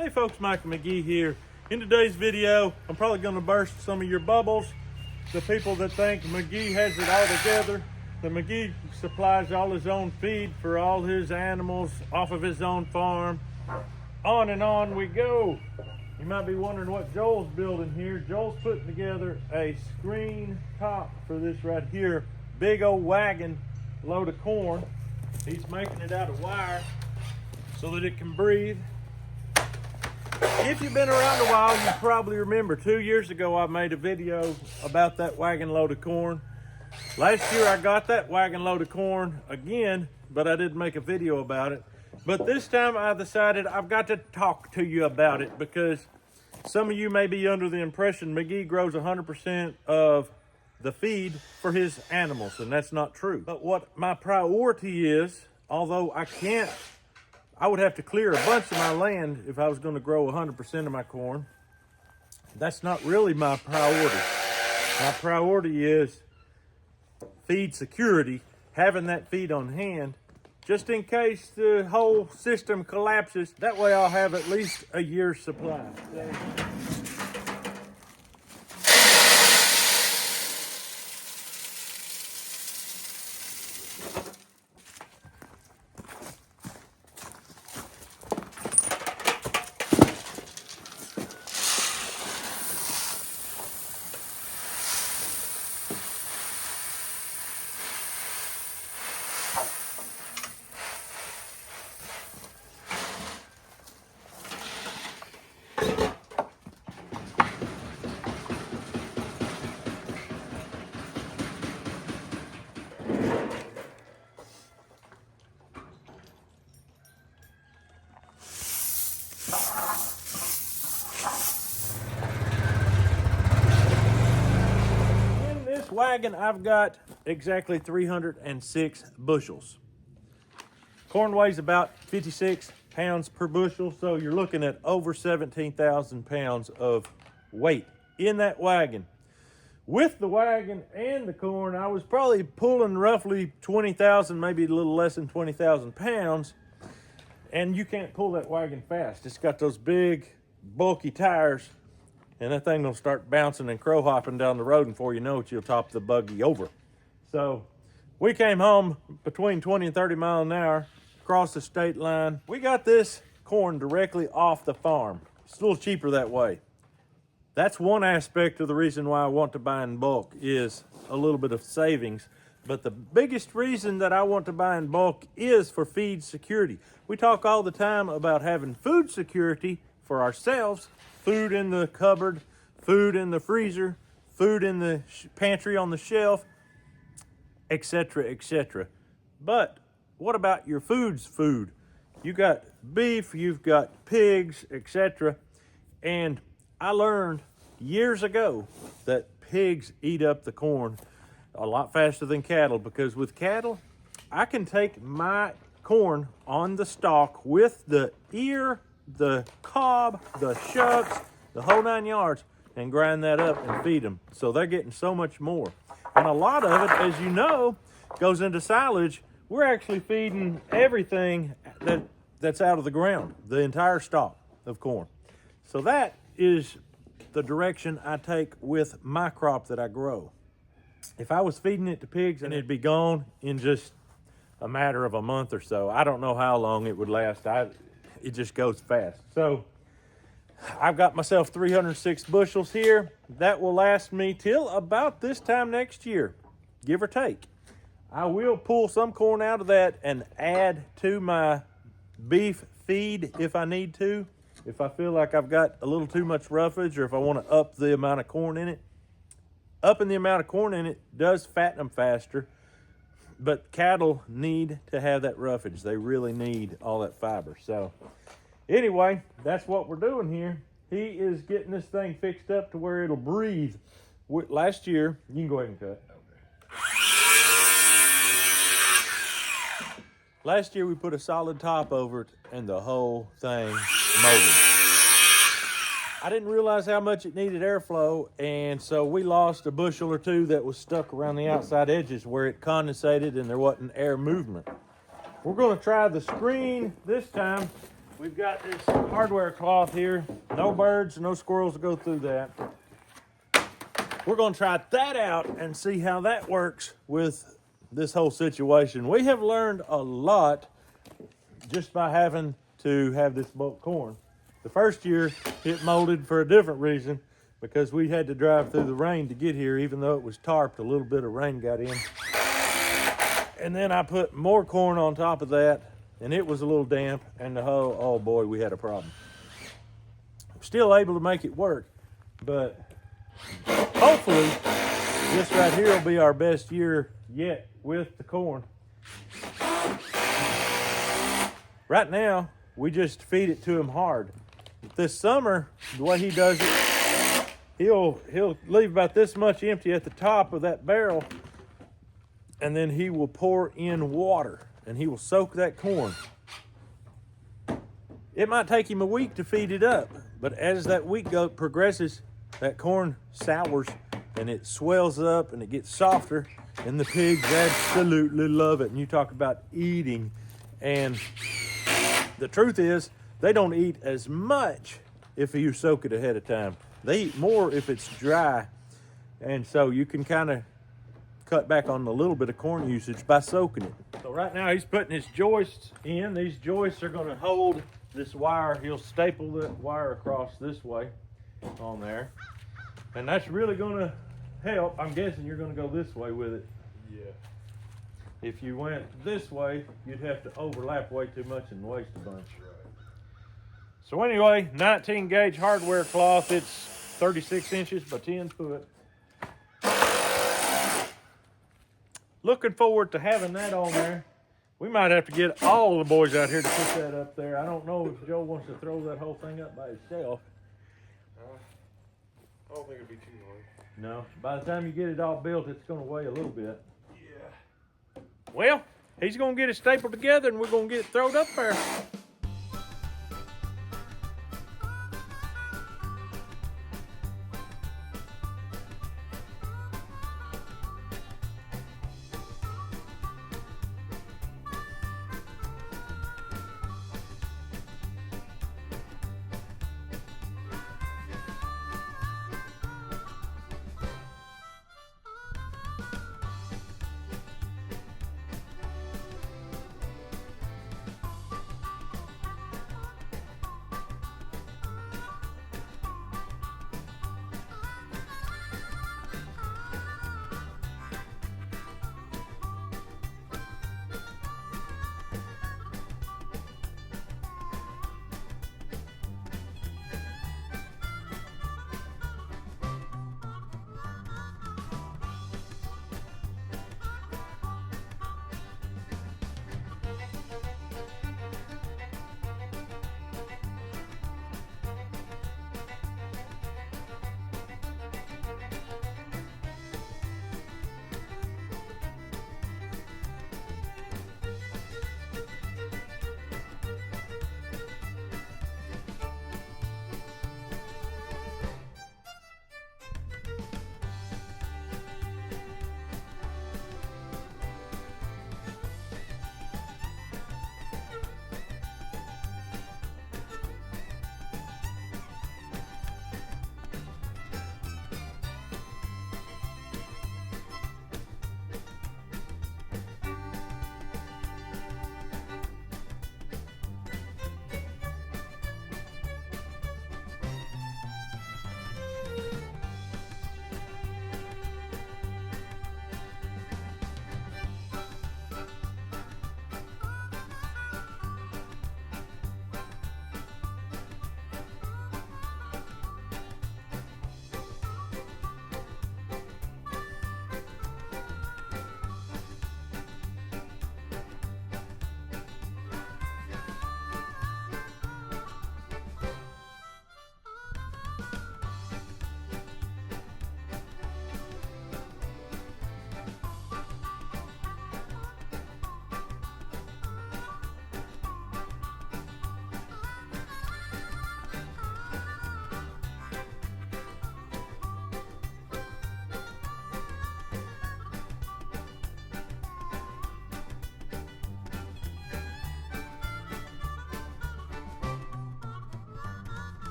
Hey folks, Michael McGee here. In today's video, I'm probably going to burst some of your bubbles. The people that think McGee has it all together. The McGee supplies all his own feed for all his animals off of his own farm. On and on we go. You might be wondering what Joel's building here. Joel's putting together a screen top for this right here. Big old wagon load of corn. He's making it out of wire so that it can breathe. If you've been around a while, you probably remember 2 years ago I made a video about that wagon load of corn. Last year I got that wagon load of corn again, but I didn't make a video about it. But this time I decided I've got to talk to you about it because some of you may be under the impression McGee grows 100% of the feed for his animals, and that's not true. But what my priority is, although I would have to clear a bunch of my land if I was going to grow 100% of my corn. That's not really my priority. My priority is feed security, having that feed on hand, just in case the whole system collapses. That way I'll have at least a year's supply. Wagon, I've got exactly 306 bushels. Corn weighs about 56 pounds per bushel, so you're looking at over 17,000 pounds of weight in that wagon. With the wagon and the corn, I was probably pulling roughly 20,000, maybe a little less than 20,000 pounds, and you can't pull that wagon fast. It's got those big, bulky tires, and that thing will start bouncing and crow hopping down the road, and before you know it, you'll top the buggy over. So we came home between 20 and 30 miles an hour across the state line. We got this corn directly off the farm. It's a little cheaper that way. That's one aspect of the reason why I want to buy in bulk is a little bit of savings. But the biggest reason that I want to buy in bulk is for feed security. We talk all the time about having food security for ourselves. Food in the cupboard, food in the freezer, food in the pantry on the shelf, etc., etc. But what about your food? You got beef, you've got pigs, etc. And I learned years ago that pigs eat up the corn a lot faster than cattle, because with cattle, I can take my corn on the stalk with the ear, the cob, the shucks, the whole 9 yards, and grind that up and feed them. So they're getting so much more. And a lot of it, as you know, goes into silage. We're actually feeding everything that's out of the ground, the entire stalk of corn. So that is the direction I take with my crop that I grow. If I was feeding it to pigs, and it'd be gone in just a matter of a month or so. I don't know how long it would last. It just goes fast. So I've got myself 306 bushels here. That will last me till about this time next year, give or take. I will pull some corn out of that and add to my beef feed if I need to. If I feel like I've got a little too much roughage, or if I want to up the amount of corn in it. Upping the amount of corn in it does fatten them faster. But cattle need to have that roughage. They really need all that fiber. So anyway, that's what we're doing here. He is getting this thing fixed up to where it'll breathe. Last year, you can go ahead and cut. Okay. Last year we put a solid top over it and the whole thing molded. I didn't realize how much it needed airflow, and so we lost a bushel or two that was stuck around the outside edges where it condensated and there wasn't air movement. We're going to try the screen this time we've got this hardware cloth here. No birds, no squirrels to go through that. We're going to try that out and see how that works with this whole situation. We have learned a lot just by having to have this bulk corn. The first year, it molded for a different reason because we had to drive through the rain to get here, even though it was tarped. A little bit of rain got in. And then I put more corn on top of that, and it was a little damp, and the whole, oh boy, we had a problem. Still able to make it work, but hopefully this right here will be our best year yet with the corn. Right now, we just feed it to him hard. This summer, the way he does it, he'll leave about this much empty at the top of that barrel, and then he will pour in water, and he will soak that corn. It might take him a week to feed it up, but as that week progresses, that corn sours, and it swells up, and it gets softer, and the pigs absolutely love it. And you talk about eating, and the truth is, they don't eat as much if you soak it ahead of time. They eat more if it's dry, and so you can kind of cut back on a little bit of corn usage by soaking it. So right now he's putting his joists in. These joists are going to hold this wire. He'll staple the wire across this way on there, and that's really going to help. I'm guessing you're going to go this way with it. Yeah. If you went this way, you'd have to overlap way too much and waste a bunch. Right. So anyway, 19 gauge hardware cloth. It's 36 inches by 10 foot. Looking forward to having that on there. We might have to get all the boys out here to put that up there. I don't know if Joe wants to throw that whole thing up by himself. I don't think it'd be too hard. No, by the time you get it all built, it's going to weigh a little bit. Yeah. Well, he's going to get it stapled together, and we're going to get it thrown up there.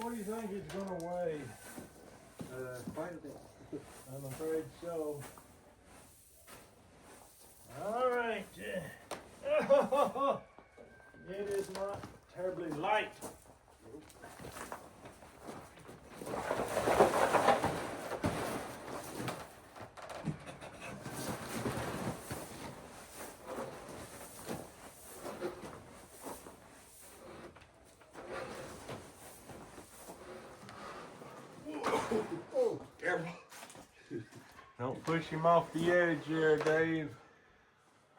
what do you think it's gonna weigh? Quite a bit. I'm afraid so. All right. It is not terribly light. Oh, careful. Don't push him off the edge there, Dave.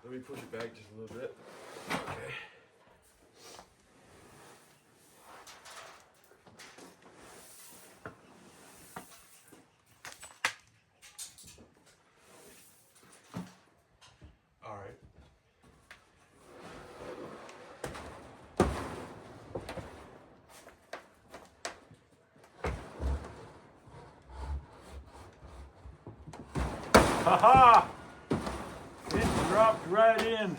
Let me push it back just a little bit. Okay. All right. Ha-ha! It dropped right in.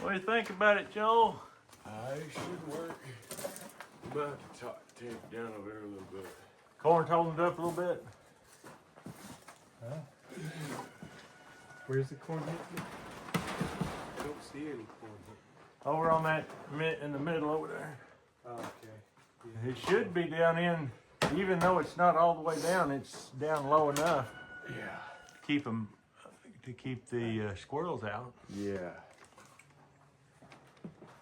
What do you think about it, Joel? I should work. I'm about to take it down over here a little bit. Corn's holding it up a little bit. Huh? Where's the corn hit? I don't see any corn hit. Over on that in the middle over there. Oh, okay. It should be down in, even though it's not all the way down, it's down low enough Yeah. to keep them, to keep the squirrels out. Yeah.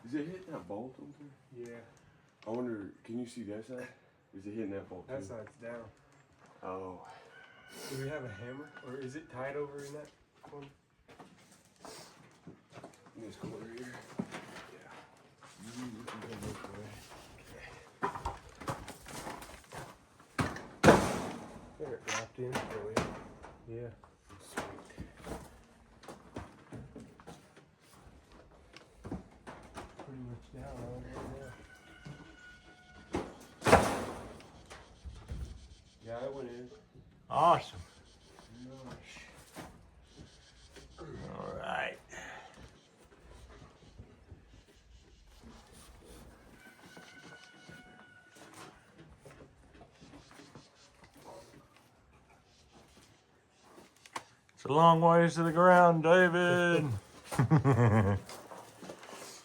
Is it hitting that bolt over there? Yeah. I wonder, can you see that side? Is it hitting that bolt That too? side's down. Oh. Do we have a hammer? Or is it tied over in that corner? In this corner here? Yeah. You can go this way. There, it dropped in. Oh, yeah. Yeah. Sweet. Pretty much down on there. Yeah, that one is. Awesome. Nice. All right. It's a long ways to the ground, David.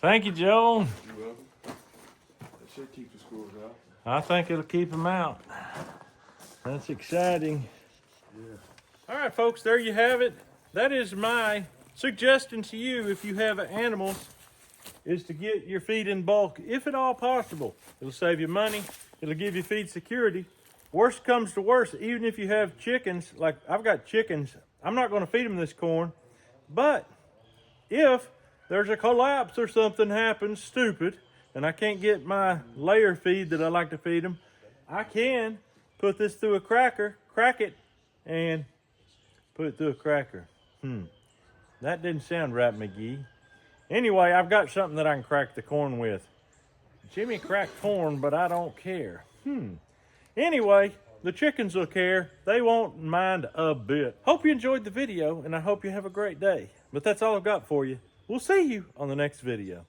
Thank you, Joel. You're welcome. That should keep the squirrels out. I think it'll keep them out. That's exciting. Yeah. All right, folks, there you have it. That is my suggestion to you if you have animals, is to get your feed in bulk, if at all possible. It'll save you money. It'll give you feed security. Worst comes to worst, even if you have chickens, like I've got chickens, I'm not going to feed them this corn, but if there's a collapse or something happens stupid, and I can't get my layer feed that I like to feed them, I can put this through a cracker, crack it, and put it through a cracker. That didn't sound right, McGee. Anyway, I've got something that I can crack the corn with. Jimmy cracked corn, but I don't care. Anyway, the chickens will care. They won't mind a bit. Hope you enjoyed the video, and I hope you have a great day. But that's all I've got for you. We'll see you on the next video.